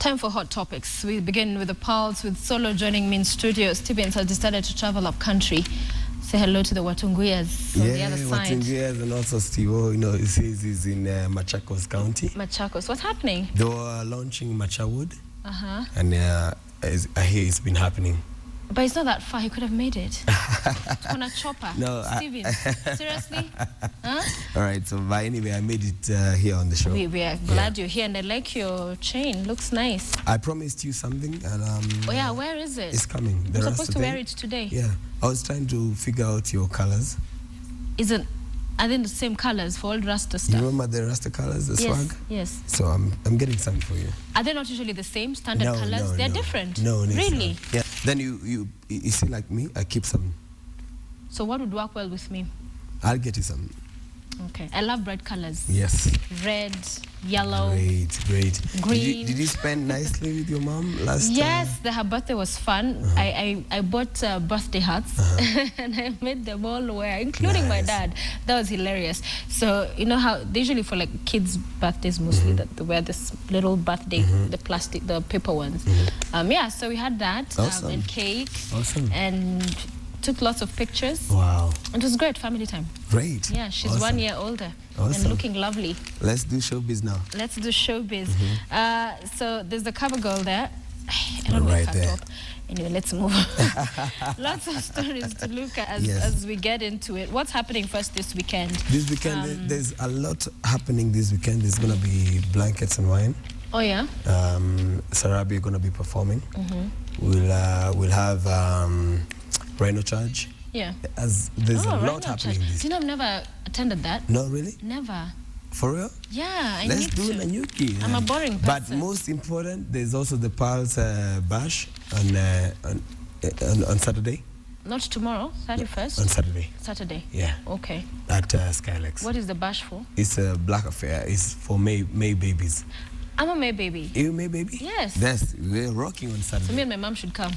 Time for hot topics. We begin with the pulse with Solo joining me in studio. Stevens has decided to travel up country. Say hello to the Watunguyas on the other side. Watunguyas and also Steve, you know, he says he's in Machakos County. Machakos. What's happening? They were launching Machawood. And I hear it's been happening. But it's not that far. He could have made it. On a chopper. No. Stevens, seriously? Huh? All right. So, but anyway, I made it here on the show. We are glad you're here, and I like your chain. Looks nice. I promised you something, and oh yeah, where is it? It's coming. You're supposed to wear it today. Yeah. I was trying to figure out your colors. Are they the same colors for all Rasta stuff? You remember the Rasta colors, the swag? Yes. So I'm getting something for you. Are they not usually the same standard colors? They're different. No, really? Yeah. Then you see, like me, I keep some. So what would work well with me? I'll get you some. Okay. I love bright colors. Yes. Red, yellow. Great. Green. Did you spend nicely with your mom last? Yes, her birthday was fun. I bought birthday hats and I made them all wear, including my dad. That was hilarious. So you know how they usually for like kids' birthdays mostly that they wear this little birthday, the plastic, the paper ones. Yeah. So we had that and cake. Awesome. And took lots of pictures. Wow. It was great, family time. Great. Yeah, she's 1 year older and looking lovely. Let's do showbiz now. Let's do showbiz. So there's the cover girl there. I don't know if I talk. Anyway, let's move. Lots of stories to look at as we get into it. What's happening first this weekend? This weekend, there's a lot happening this weekend. There's going to be Blankets and Wine. Oh, yeah? Sarabi are going to be performing. We'll have Rhino Charge. Yeah. There's a lot happening this. You know, I've never attended that. No, really? Never. For real? Yeah, Let's do Nanyuki. I'm a boring person. But most important, there's also the Pulse Bash on Saturday. Not tomorrow, 31st? On Saturday. Saturday? Yeah. Okay. At Skylex. What is the bash for? It's a black affair. It's for May babies. I'm a May baby. You May baby? Yes. We're rocking on Saturday. So me and my mom should come.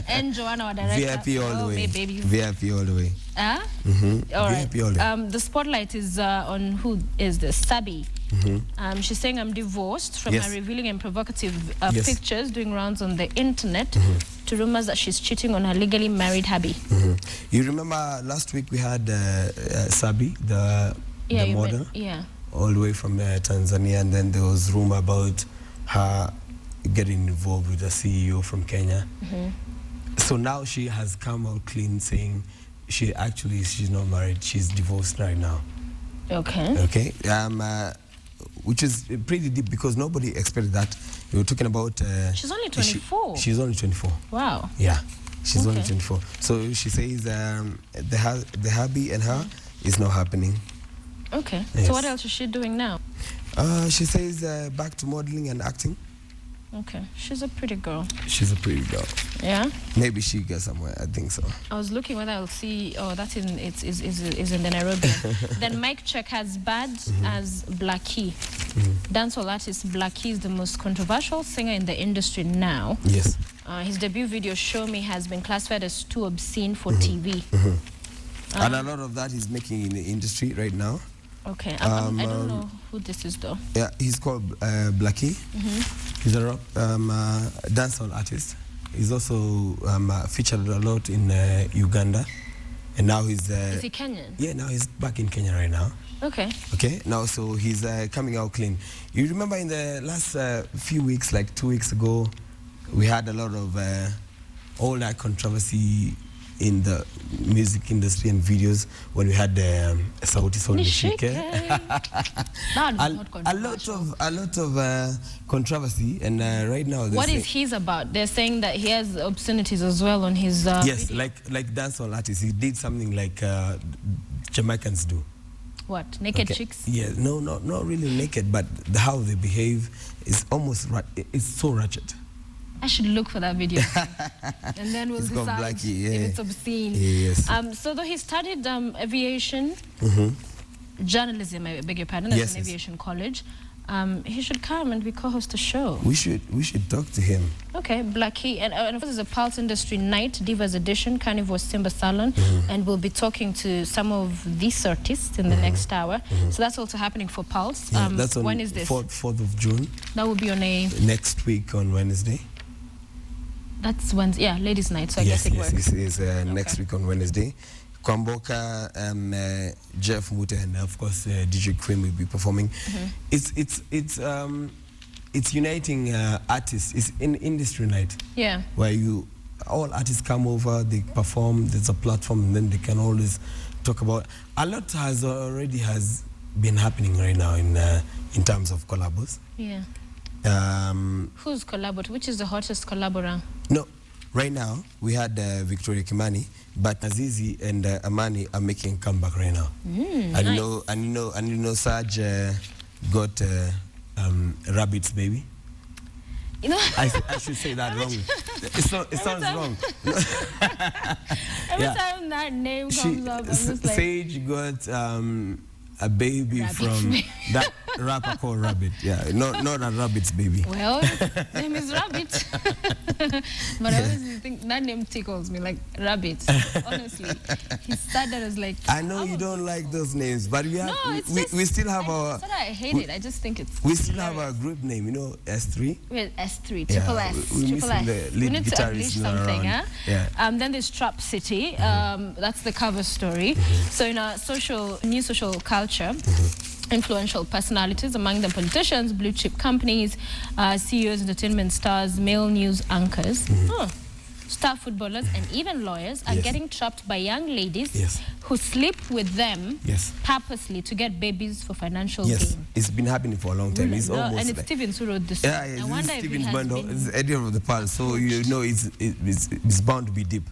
And Joanna, our director. VIP all the way. May babies. VIP all the way. All right. VIP all the way. The spotlight is on who is this? Sabi. She's saying I'm divorced from her revealing and provocative pictures doing rounds on the internet to rumors that she's cheating on her legally married hubby. You remember last week we had Sabi, the model? All the way from Tanzania, and then there was rumor about her getting involved with a CEO from Kenya. So now she has come out clean saying she's not married, she's divorced right now. Okay. Which is pretty deep because nobody expected that. We were talking about she's only 24. She's only 24. Wow. Yeah, she's only 24. So she says the hubby and her is not happening. Okay. So what else is she doing now? She says back to modeling and acting. Okay. She's a pretty girl. She's a pretty girl. Yeah? Maybe she gets somewhere. I think so. I was looking whether I'll see. Oh, that's in in the Nairobi. Then Mike Check has bad as Blackie. Dancehall artist Blackie is the most controversial singer in the industry now. Yes. His debut video Show Me has been classified as too obscene for TV. And a lot of that is making in the industry right now. Okay, I don't know who this is though. Yeah, he's called Blackie. He's a rock dancehall artist. He's also featured a lot in Uganda, and now he's. Is he Kenyan? Yeah, now he's back in Kenya right now. Okay. Okay, now so he's coming out clean. You remember in the last few weeks, like 2 weeks ago, we had a lot of all that controversy in the music industry and videos when we had Sauti Sol Nishike. A lot of controversy, and right now what is his about? They're saying that he has obscenities as well on his yes, video. like dancehall artists. He did something like Jamaicans do. What, naked chicks? Yeah, no, not really naked, but how they behave is almost it's so ratchet. I should look for that video. And then we'll decide if it's obscene. Yes. So though he studied aviation, journalism, I beg your pardon, at an aviation college, He should come and we co-host a show. We should talk to him. Okay, Blackie, and of course there's a Pulse Industry Night, Divas Edition, Carnival Simba Salon, and we'll be talking to some of these artists in the next hour. So that's also happening for Pulse. Yeah, that's on when is this? 4th of June. That will be on a... Next week on Wednesday. That's Wednesday, yeah, Ladies' Night, so I guess it works. Yes, it's next week on Wednesday. Kwamboka, Jeff Mute, and of course DJ Cream will be performing. It's uniting artists. It's an industry night. Yeah. Where all artists come over, they perform. There's a platform, and then they can always talk about. A lot has been happening right now in terms of collabos. Yeah. Who's collaborated? Which is the hottest collaborator? No. Right now, we had Victoria Kimani, but Azizi and Amani are making a comeback right now. And you know, Saj got Rabbit's baby. You know, I should say that wrong. It sounds wrong. Every time that name comes up, I'm just like... Sage got a baby Rabbit. From that rapper called Rabbit. Yeah, not a Rabbit's baby. Well, his name is Rabbit. But I always think that name tickles me, like Rabbit. Honestly, he started as like... I know you don't like those names, but we have we still have our... It's not that I hate it. I just think it's... We still have our group name, you know, S3. We're S3, triple S. We're missing the lead we need to unleash something, huh? Yeah. Then there's Trap City. That's the cover story. So in our new social culture, influential personalities, among them politicians, blue chip companies, CEOs, entertainment stars, male news anchors, star footballers, and even lawyers are getting trapped by young ladies who sleep with them purposely to get babies for financial gain. It's been happening for a long time. It's almost and it's like, Stevens who wrote this. Yeah, I wonder if it has been... It's the idea of the pulse, so you know it's bound to be deep.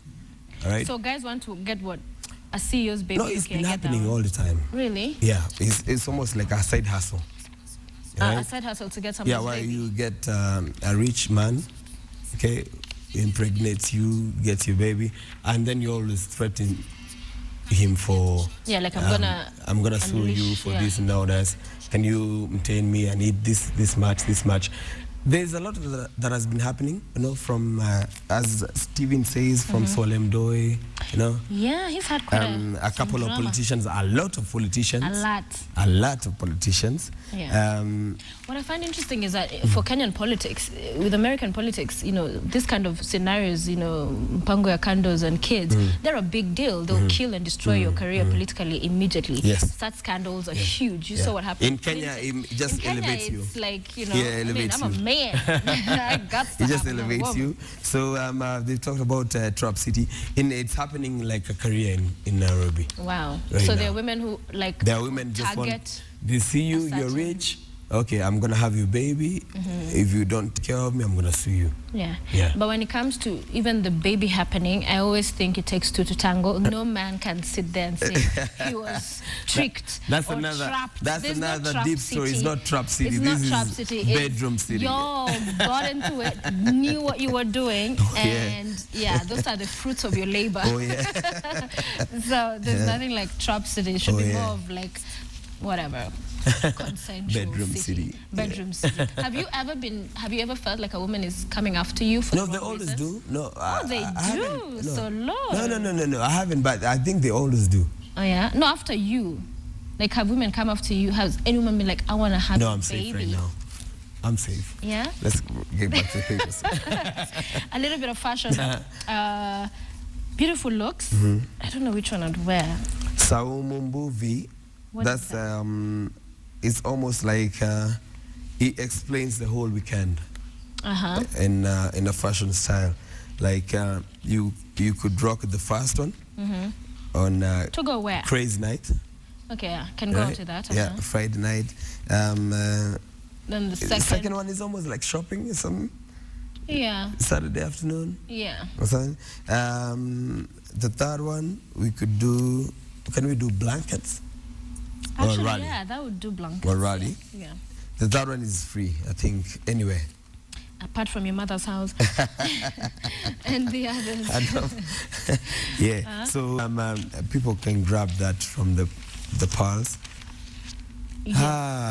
All right? So guys want to get what? A CEO's baby? No, it's been happening all the time. Really? Yeah, it's almost like a side hustle. Right? A side hustle to get something. Yeah, where you get a rich man, okay, impregnates you, gets your baby, and then you always threaten him for... Yeah, like I'm gonna sue you for this and all that. Can you maintain me? I need this much. There's a lot that has been happening, you know, from, as Steven says, from Solem Doi, you know. Yeah, he's had quite a couple of politicians, a lot of politicians. A lot of politicians. Yeah. What I find interesting is that for Kenyan politics, with American politics, you know, this kind of scenarios, you know, Mpango ya Kandos and kids, they're a big deal. They'll kill and destroy your career politically immediately. Yes. Such scandals are huge. You saw what happened. In Kenya, it just elevates you. It's like, you know, I'm a man. I got it just elevates you. So they've talked about Trap City. It's happening like a career in Nairobi. Wow. Right so there are women who like... There are women just want... They see you, you're rich. Okay, I'm going to have your baby. If you don't take care of me, I'm going to sue you. Yeah. But when it comes to even the baby happening, I always think it takes two to tango. No man can sit there and say he was tricked that's or another, trapped. That's There's another no deep story. It's not Trap City. It's this not Trap is City. Bedroom City. Y'all got into it, knew what you were doing, and those are the fruits of your labor. Oh, yeah. So there's nothing like Trap City. It should be more of like, whatever. Consensual bedroom city. Bedroom city. Have you ever felt like a woman is coming after you for they always do. No. They do. No. So low. No. I haven't, but I think they always do. Oh yeah. No, after you. Like, have women come after you? Has any woman been like, I want to have a baby? No, I'm safe right now. I'm safe. Yeah? Let's get back to the papers. A little bit of fashion. Beautiful looks. I don't know which one I'd wear. Saumumbuvi. That's it's almost like it explains the whole weekend in a fashion style. Like you could rock the first one on to go where? Crazy night. Okay, I can go to that. Yeah, Friday night. Then the second one is almost like shopping or something. Yeah. Saturday afternoon. Yeah. Or something. The third one we could do. Can we do blankets? Actually, yeah, that would do blankets. Or rally. Yeah. The third one is free, I think, anyway. Apart from your mother's house. And the others. I know. Yeah. So people can grab that from the Pulse.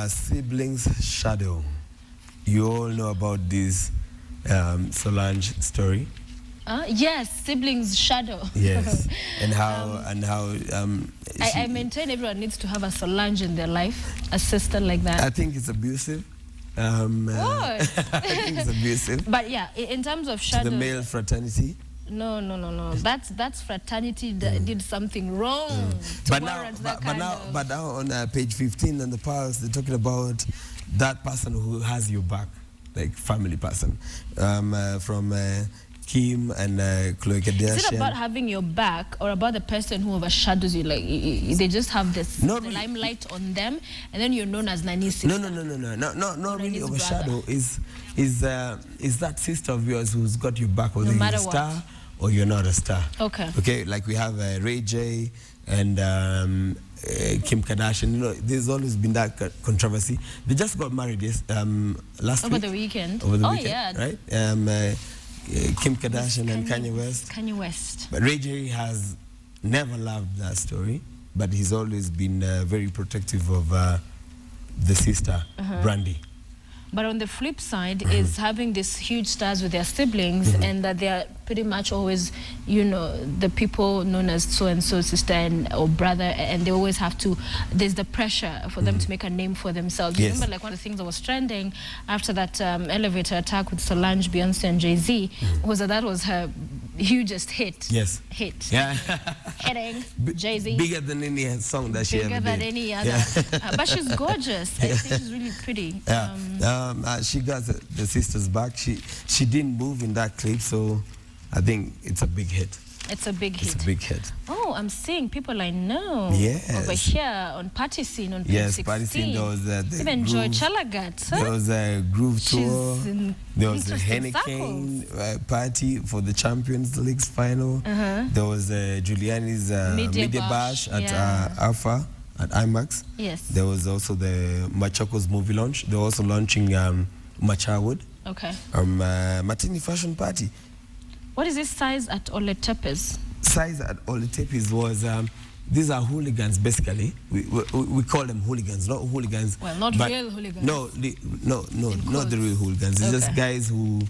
Siblings shadow. You all know about this Solange story. Yes, siblings shadow. Yes, and how I maintain everyone needs to have a Solange in their life, a sister like that. I think it's abusive. What? I think it's abusive. But yeah, in terms of shadow, to the male fraternity. No. That's fraternity that did something wrong. But now on page 15 in the past, they're talking about that person who has your back, like family person, from Kim and Khloe Kardashian. Is it about having your back or about the person who overshadows you? Like they just have this limelight on them, and then you're known as Nani's sister. No, not really overshadow. Is that sister of yours who's got your back, whether you're a star or you're not a star? Okay, like we have Ray J and Kim Kardashian. You know, there's always been that controversy. They just got married last week. Over the weekend, yeah, right? Kim Kardashian and Kanye West. But Ray J has never loved that story, but he's always been very protective of the sister, Brandy. But on the flip side is having these huge stars with their siblings, and that they are pretty much always, you know, the people known as so-and-so sister or brother, and they always have to, there's the pressure for them to make a name for themselves. Yes. Remember, like one of the things that was trending after that elevator attack with Solange, Beyonce, and Jay-Z was that was her hugest hit. Yes. Hit. Yeah. Hitting Jay-Z. Bigger than any song that she ever did. Bigger than any other. Yeah. But she's gorgeous. I think she's really pretty. Yeah. She got the sisters back. She didn't move in that clip, so I think it's a big hit. It's a big hit. It's a big hit. Oh, I'm seeing people I know. Yes. Over here on Party Scene on page 16. Party Scene. There was the even Groove, Joy Chalagat. There was a Groove Tour. There was a Henneken party for the Champions League final. There was Giuliani's Media Bash at Alpha at IMAX. Yes. There was also the Machako's movie launch. They were also launching Machawood. Okay. Martini Fashion Party. What is this size at Oletepes? Size at Oletepes was, these are hooligans basically. We call them hooligans, not hooligans. Well, not real hooligans. No, not the real hooligans. It's just guys who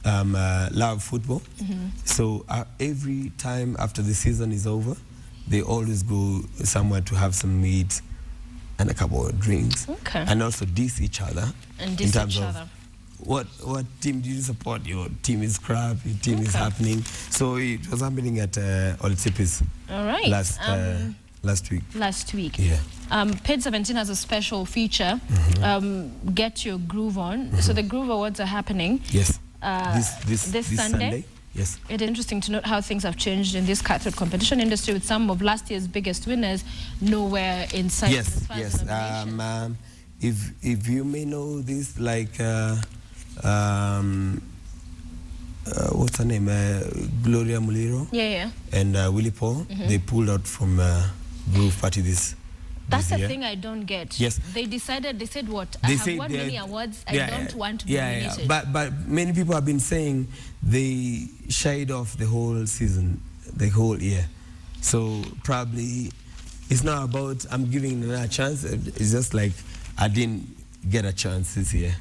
love football. So every time after the season is over, they always go somewhere to have some meat and a couple of drinks. Okay. And also diss each other. And diss each other. What team do you support? Your team is crap, your team is happening. So it was happening at Oletepes. All right. Last week. Last week. Yeah. Page 17 has a special feature, Get Your Groove On. So the Groove Awards are happening. Yes. This Sunday. Yes. It's interesting to note how things have changed in this cutthroat competition industry with some of last year's biggest winners nowhere in sight. Yes. If you may know this, like what's her name? Gloria Muliro. Yeah. And Willie Paul. They pulled out from Groove Party this That's the year. thing I don't get. Yes. They said what? I have won many awards. I don't want to be nominated. But many people have been saying they shied off the whole season, the whole year. So probably it's not about I'm giving them a chance. It's just like I didn't get a chance this year.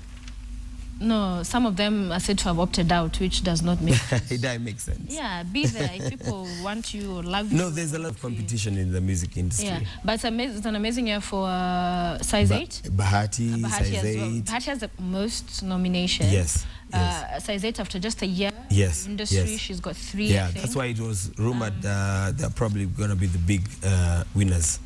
No, some of them are said to have opted out, which does not make sense. It doesn't make sense. Yeah, be there if people want you or love you. No, there's a lot of competition in the music industry. Yeah, but it's an amazing year for Size 8. Bahati, Size 8. Well. Bahati has the most nominations. Yes. Size 8 after just a year in the industry, she's got 3. Yeah, that's why it was rumored they're probably going to be the big winners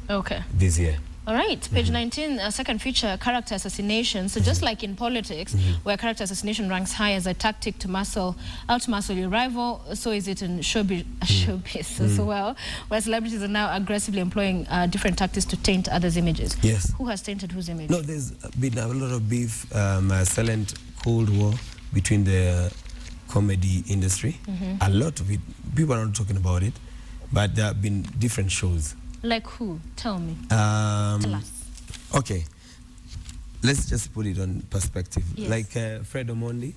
this year. All right, page 19, second feature, character assassination. So just like in politics, where character assassination ranks high as a tactic to out-muscle your rival, so is it in showbiz as well, where celebrities are now aggressively employing different tactics to taint others' images. Yes. Who has tainted whose image? No, there's been a lot of beef, silent Cold War between the comedy industry. A lot of it, people are not talking about it, but there have been different shows. Like who? Tell me. Tell us. Okay. Let's just put it on perspective. Yes. Like Fred Omondi,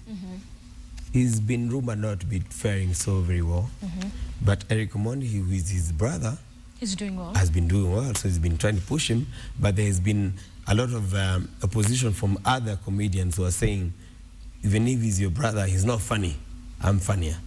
he's been rumored not to be faring so very well. But Eric Omondi, who is his brother, He's doing well. Has been doing well, so he's been trying to push him. But there has been a lot of opposition from other comedians who are saying, even if he's your brother, he's not funny. I'm funnier.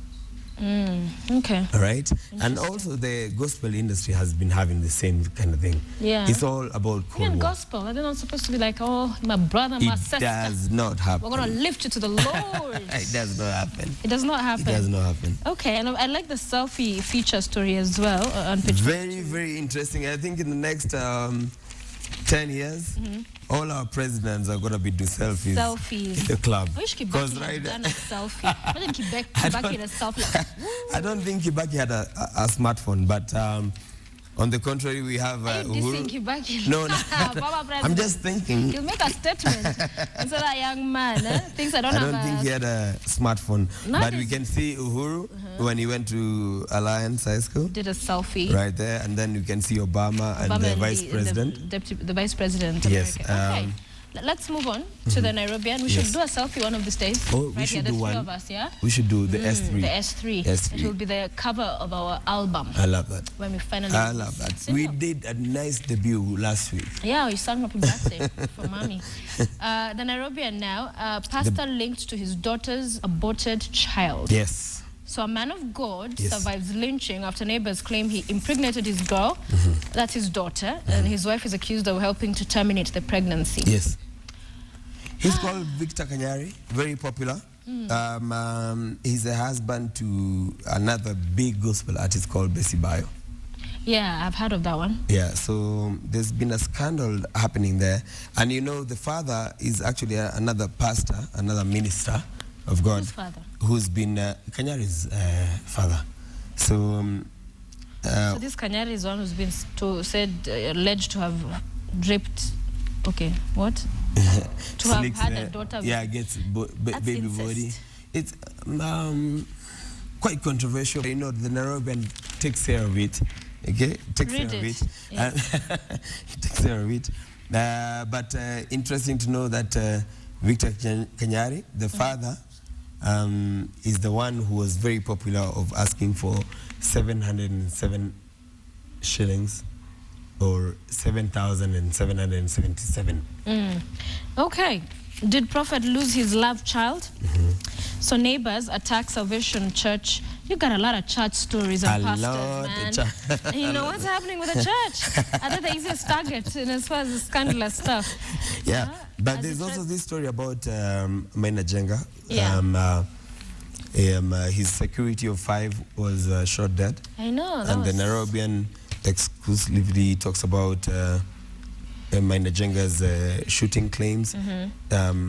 Okay. All right. And also the gospel industry has been having the same kind of thing. Yeah. It's all about Even gospel. Are they not supposed to be like, oh, my brother, my sister? It does not happen. We're going to lift you to the Lord. It does not happen. It does not happen. It does not happen. Okay. And I like the selfie feature story as well on page Very, very interesting. I think in the next 10 years, all our presidents are going to be doing selfies in the club. I wish Kibaki had done a selfie. Imagine Kibaki had a selfie. I don't think Kibaki had a smartphone, but on the contrary, we have Uhuru. Kibaki? No, I'm just thinking. He'll make a statement. Instead of a young man, things I don't think he had a smartphone. But we can see Uhuru when he went to Alliance High School. Did a selfie. Right there. And then you can see Obama and the vice president. The vice president. Yes. Okay. Let's move on to the Nairobian. We should do a selfie one of these days. Oh, we should do one. The three of us, yeah? We should do the S3. The S3. It will be the cover of our album. I love that. When we finally I love that. We did a nice debut last week. Yeah, we sang Happy Birthday for Mommy. The Nairobian now, pastor linked to his daughter's aborted child. Yes. So a man of God survives lynching after neighbors claim he impregnated his girl, that's his daughter, and his wife is accused of helping to terminate the pregnancy. Yes. He's called Victor Kanyari, very popular. He's a husband to another big gospel artist called Bessie Bayo. Yeah, I've heard of that one. Yeah, so there's been a scandal happening there. And you know, the father is actually another pastor, another minister of God. Whose father? Who's been Kanyari's father. So this Kanyari is one who's been alleged to have raped. Okay, what? To have had a daughter. Yeah, gets baby incest. Body. It's quite controversial. You know, the Nairobian takes care of it. Okay, takes care of it. Yeah. He takes care of it. But interesting to know that Victor Kanyari, the father, is the one who was very popular of asking for 707 shillings or 7,777. Okay. Did Prophet lose his love child? So neighbors attack Salvation Church. You got a lot of church stories and pastors, man. You know what's happening with the church? Are they the easiest target as far as scandalous stuff? Yeah, but there's also this story about Maina Jenga. Yeah. His security of 5 was shot dead. I know. And the Nairobian exclusively talks about Maina Jenga's shooting claims.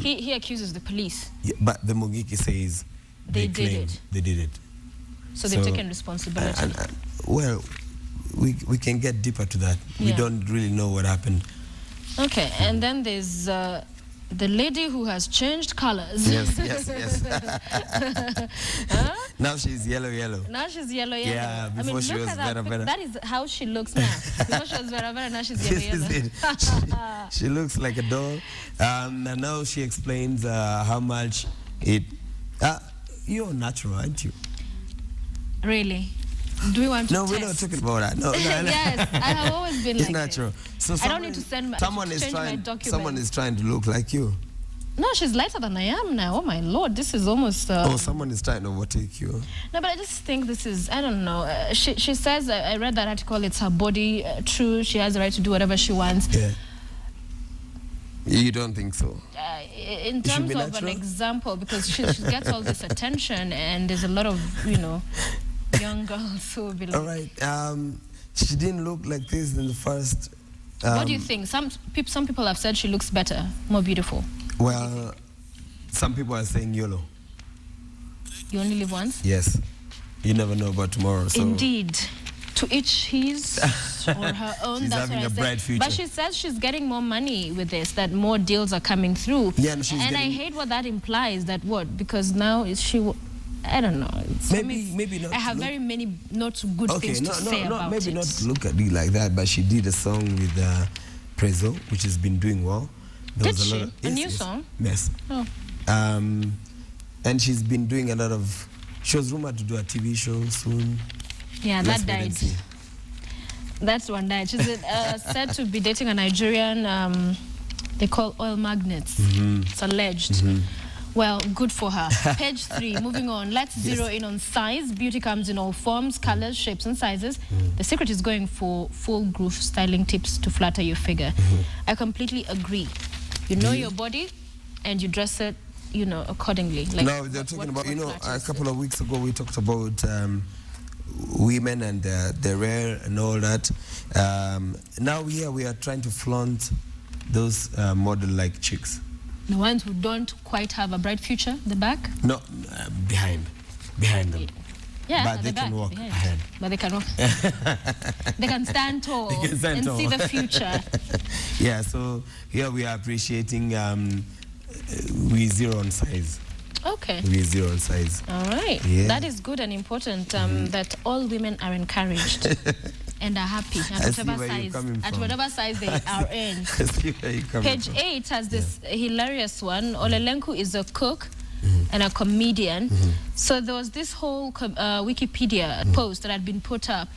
He accuses the police. Yeah, but the Mungiki says they did it. So they've taken responsibility. Well, we can get deeper to that. Yeah. We don't really know what happened. Okay, and then there's the lady who has changed colors. Yes. Now she's yellow. Now she's yellow. Yeah, before she was Vera. That is how she looks now. Before she was Vera, now she's yellow. She looks like a doll. And now she explains how much it... you're natural, aren't you? Really? Do we want to we're not talking about that. No. Yes, I have always been it's like natural. So I don't need to change my document. Someone is trying to look like you. No, she's lighter than I am now. Oh my Lord, this is almost... someone is trying to overtake you. No, but I just think this is, I don't know. She says, I read that article, it's her body. True, she has the right to do whatever she wants. Yeah. You don't think so? In terms of an example, because she gets all this attention and there's a lot of, young girls who will be like... All right. She didn't look like this in the first... what do you think? Some people have said she looks better, more beautiful. Well, some people are saying YOLO. You only live once? Yes. You never know about tomorrow. So. Indeed. To each his or her own. She's that's having what a bright future. But she says she's getting more money with this, that more deals are coming through. Yeah, and I hate what that implies, that what? Because now I don't know. Maybe not. I have very many not so good things to say about it. Maybe not look at it like that, but she did a song with Prezzo, which has been doing well. Did she? A new song? Yes. Oh. And she's been doing a lot of... She was rumored to do a TV show soon. Yeah, that died. That's one night. She's said to be dating a Nigerian, they call oil magnates. It's alleged. Well, good for her. Page 3, moving on. Let's zero in on size. Beauty comes in all forms, colors, shapes, and sizes. The secret is going for full groove styling tips to flatter your figure. I completely agree. You know your body, and you dress it, you know, accordingly. Like no, they're talking about, you know, a couple of weeks ago we talked about women and their hair and all that. Now here we are trying to flaunt those model-like chicks. The ones who don't quite have a bright future, the back? No, behind them. Yeah, but they can walk ahead. But they can walk. They can stand tall and see the future. Yeah, so here we are appreciating we zero on size. Okay. We zero on size. All right. Yeah. That is good and important that all women are encouraged and are happy at whatever size they are in. Page 8 has this hilarious one. Olelenku is a cook and a comedian. So there was this whole Wikipedia post that had been put up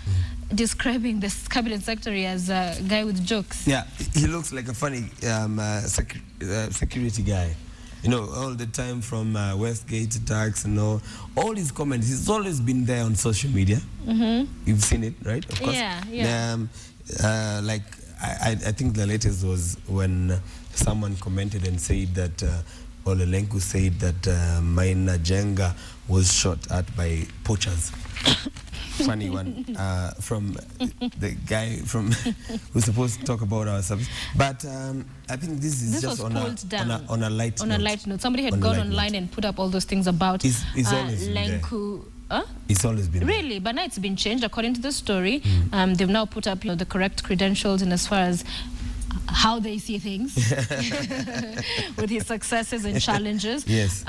describing this cabinet secretary as a guy with jokes. Yeah, he looks like a funny security guy. You know, all the time from Westgate attacks and all his comments. He's always been there on social media. You've seen it, right? Of course. Yeah. Like, I think the latest was when someone commented and said that Olelenku said that Maina Jenga was shot at by poachers. Funny one from the guy from who's supposed to talk about our subject. But I think this just on a light note. On a light note. Somebody had gone online and put up all those things about Lenku. It's always been really, but now it's been changed according to the story. They've now put up the correct credentials in as far as how they see things with his successes and challenges. Yes.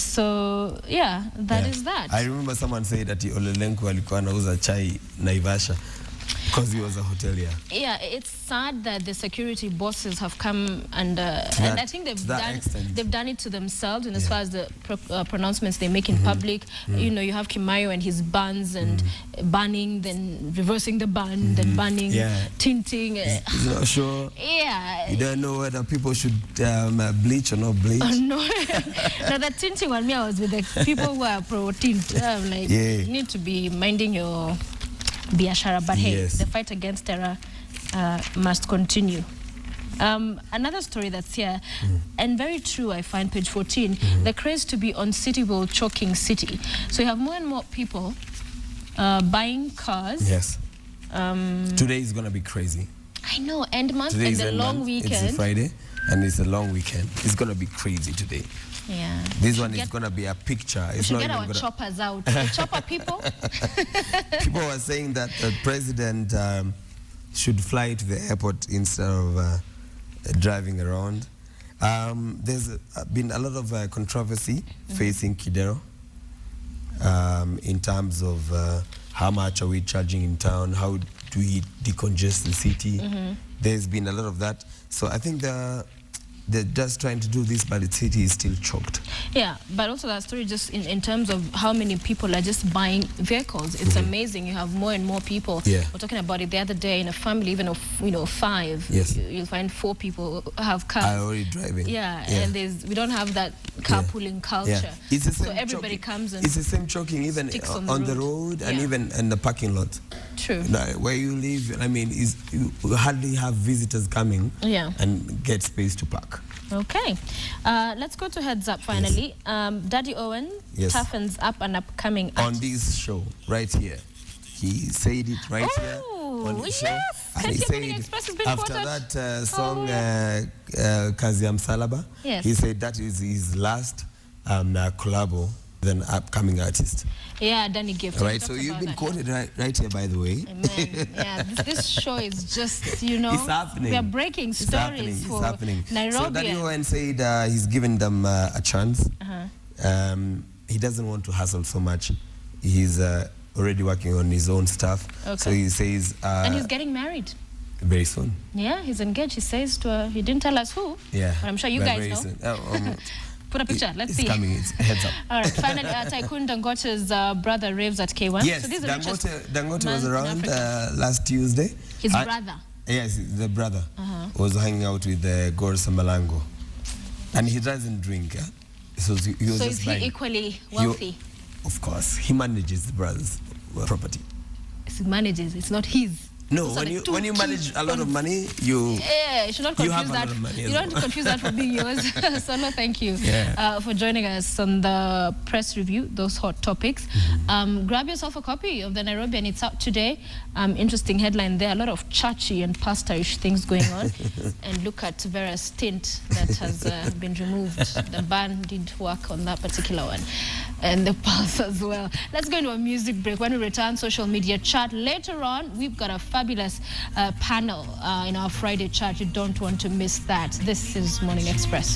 So yeah, that is that. I remember someone said that Olelenku alikuwa anauza chai Naivasha because he was a hotelier. Yeah, it's sad that the security bosses have come and I think they've done it to themselves in as far as the pronouncements they make in public. You know, you have Kimayo and his bans and banning, then reversing the ban, then banning, tinting. He's not sure. Yeah. You don't know whether people should bleach or not bleach. No. No, the tinting one, I was with the people who are pro-tint. I'm like, you need to be minding your biashara, but hey, the fight against terror must continue. Another story that's here, and very true, I find, page 14, the craze to be on city will choking city. So you have more and more people buying cars. Yes. Today is going to be crazy. I know, end month and the long weekend. It's a Friday, and it's a long weekend. It's going to be crazy today. Yeah. This one is going to be a picture. We should get our choppers out. Chopper people. People were saying that the president should fly to the airport instead of driving around. There's been a lot of controversy facing Kidero in terms of how much are we charging in town, how do we decongest the city. There's been a lot of that. So I think they're just trying to do this, but the city is still choked. Yeah, but also that story just in terms of how many people are just buying vehicles. It's amazing. You have more and more people. Yeah. We're talking about it the other day in a family, even of 5. Yes. You'll find 4 people have cars. Are already driving. Yeah, and we don't have that carpooling culture. Yeah. It's the same so everybody comes and it's the same choking even on the road and even in the parking lot. True. Now, where you live, I mean, you hardly have visitors coming and get space to park. Okay. Let's go to Heads Up finally. Daddy Owen toughens up an upcoming on this show right here. He said it right here on the show. And he said after that song Kazi ya Msalaba, he said that is his last collabo with an upcoming artist. Yeah, Danny Gift. Right, so you've been quoted right here, by the way. Amen. Yeah, this show is just, it's happening. We are breaking stories for Nairobi. So Daddy Owen said he's given them a chance. He doesn't want to hustle so much. He's already working on his own stuff. Okay. So he says... and he's getting married. Very soon. Yeah, he's engaged. He says to he didn't tell us who. Yeah. But I'm sure you guys know. Put a picture. Let's see. It's coming. It's heads up. All right. Finally, Tycoon Dangote's brother raves at K1. Yes, so this Dangote was around last Tuesday. His brother. Yes, the brother was hanging out with Gorsa Malango. And he doesn't drink. So he was so just is he equally wealthy? Of course. He manages the brother's property. He manages. It's not his. No, when you manage a lot of money, you should not confuse that. You don't confuse that for being yours. So no, thank you for joining us on the press review, those hot topics. Grab yourself a copy of the Nairobian. It's out today. Interesting headline there. A lot of churchy and pastor-ish things going on. And look at Vera's stint that has been removed. The ban did work on that particular one. And the pulse as well. Let's go into a music break. When we return, social media chat. Later on, we've got a fabulous panel in our Friday chat. You don't want to miss that. This is Morning Express.